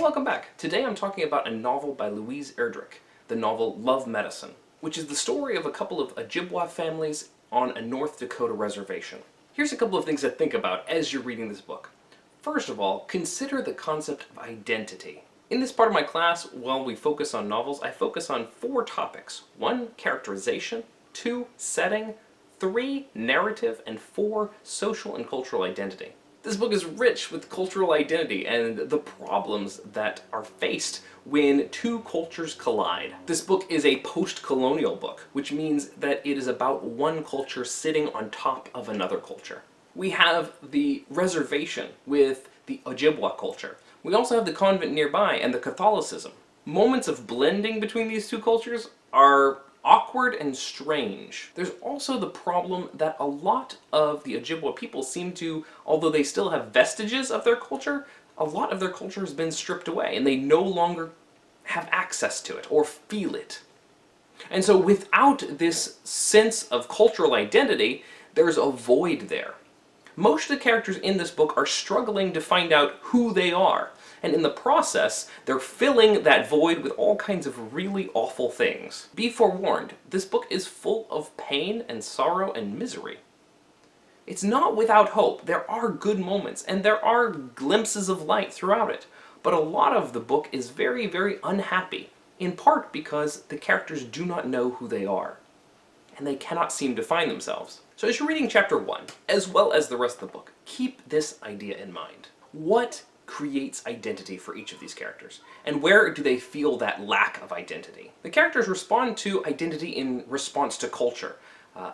welcome back. Today I'm talking about a novel by Louise Erdrich, the novel Love Medicine, which is the story of a couple of Ojibwa families on a North Dakota reservation. Here's a couple of things to think about as you're reading this book. First of all, consider the concept of identity. In this part of my class, while we focus on novels, I focus on 4 topics. 1, characterization, 2, setting, 3, narrative, and 4, social and cultural identity. This book is rich with cultural identity and the problems that are faced when 2 cultures collide. This book is a post-colonial book, which means that it is about one culture sitting on top of another culture. We have the reservation with the Ojibwa culture. We also have the convent nearby and the Catholicism. Moments of blending between these 2 cultures are awkward and strange. There's also the problem that a lot of the Ojibwa people seem to, although they still have vestiges of their culture, a lot of their culture has been stripped away and they no longer have access to it or feel it. And so without this sense of cultural identity, there's a void there. Most of the characters in this book are struggling to find out who they are, and in the process, they're filling that void with all kinds of really awful things. Be forewarned, this book is full of pain and sorrow and misery. It's not without hope. There are good moments, and there are glimpses of light throughout it, but a lot of the book is very, very unhappy, in part because the characters do not know who they are, and they cannot seem to find themselves. So as you're reading chapter 1, as well as the rest of the book, keep this idea in mind. What creates identity for each of these characters? And where do they feel that lack of identity? The characters respond to identity in response to culture,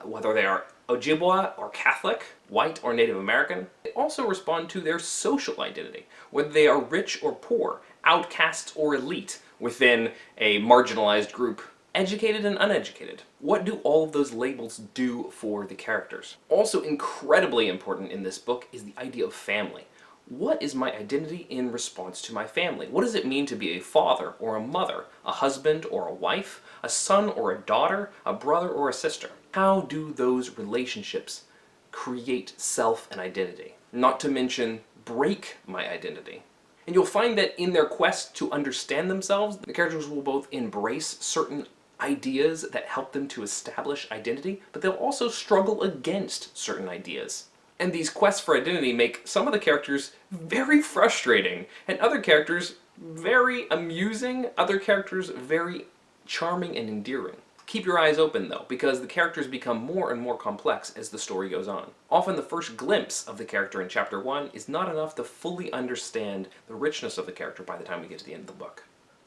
whether they are Ojibwa or Catholic, white or Native American. They also respond to their social identity, whether they are rich or poor, outcasts or elite within a marginalized group, educated and uneducated. What do all of those labels do for the characters? Also incredibly important in this book is the idea of family. What is my identity in response to my family? What does it mean to be a father or a mother, a husband or a wife, a son or a daughter, a brother or a sister? How do those relationships create self and identity? Not to mention break my identity. And you'll find that in their quest to understand themselves, the characters will both embrace certain ideas that help them to establish identity, but they'll also struggle against certain ideas. And these quests for identity make some of the characters very frustrating, and other characters very amusing, other characters very charming and endearing. Keep your eyes open though, because the characters become more and more complex as the story goes on. Often the first glimpse of the character in chapter 1 is not enough to fully understand the richness of the character by the time we get to the end of the book.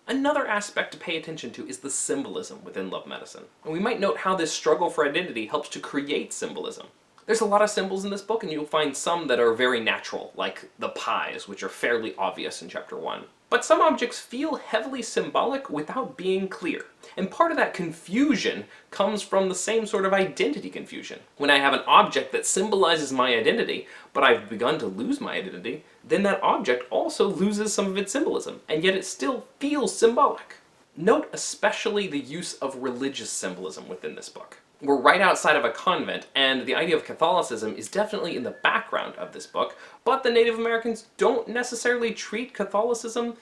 Another aspect to pay attention to is the symbolism within Love Medicine. And we might note how this struggle for identity helps to create symbolism. There's a lot of symbols in this book, and you'll find some that are very natural, like the pies, which are fairly obvious in chapter 1. But some objects feel heavily symbolic without being clear. And part of that confusion comes from the same sort of identity confusion. When I have an object that symbolizes my identity, but I've begun to lose my identity, then that object also loses some of its symbolism, and yet it still feels symbolic. Note especially the use of religious symbolism within this book. We're right outside of a convent, and the idea of Catholicism is definitely in the background of this book, but the Native Americans don't necessarily treat Catholicism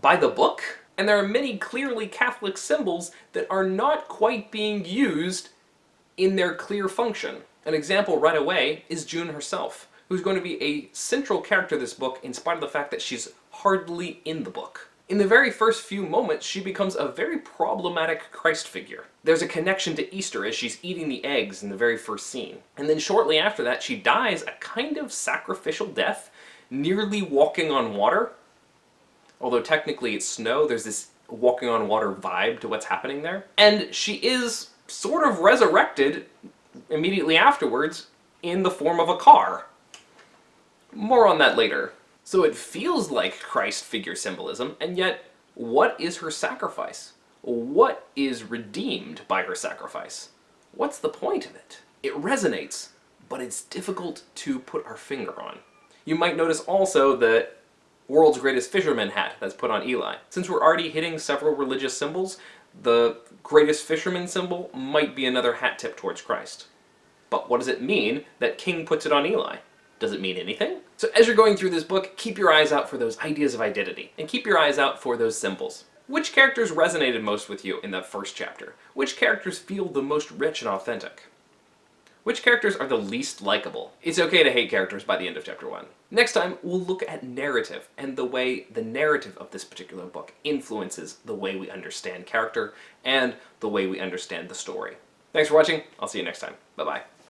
by the book, and there are many clearly Catholic symbols that are not quite being used in their clear function. An example right away is June herself, who's going to be a central character of this book in spite of the fact that she's hardly in the book. In the very first few moments, she becomes a very problematic Christ figure. There's a connection to Easter as she's eating the eggs in the very first scene. And then shortly after that, she dies a kind of sacrificial death, nearly walking on water. Although technically it's snow, there's this walking on water vibe to what's happening there. And she is sort of resurrected immediately afterwards in the form of a car. More on that later. So it feels like Christ figure symbolism, and yet, what is her sacrifice? What is redeemed by her sacrifice? What's the point of it? It resonates, but it's difficult to put our finger on. You might notice also the world's greatest fisherman hat that's put on Eli. Since we're already hitting several religious symbols, the greatest fisherman symbol might be another hat tip towards Christ. But what does it mean that King puts it on Eli? Does it mean anything? So as you're going through this book, keep your eyes out for those ideas of identity, and keep your eyes out for those symbols. Which characters resonated most with you in that first chapter? Which characters feel the most rich and authentic? Which characters are the least likable? It's okay to hate characters by the end of chapter 1. Next time, we'll look at narrative and the way the narrative of this particular book influences the way we understand character and the way we understand the story. Thanks for watching. I'll see you next time. Bye-bye.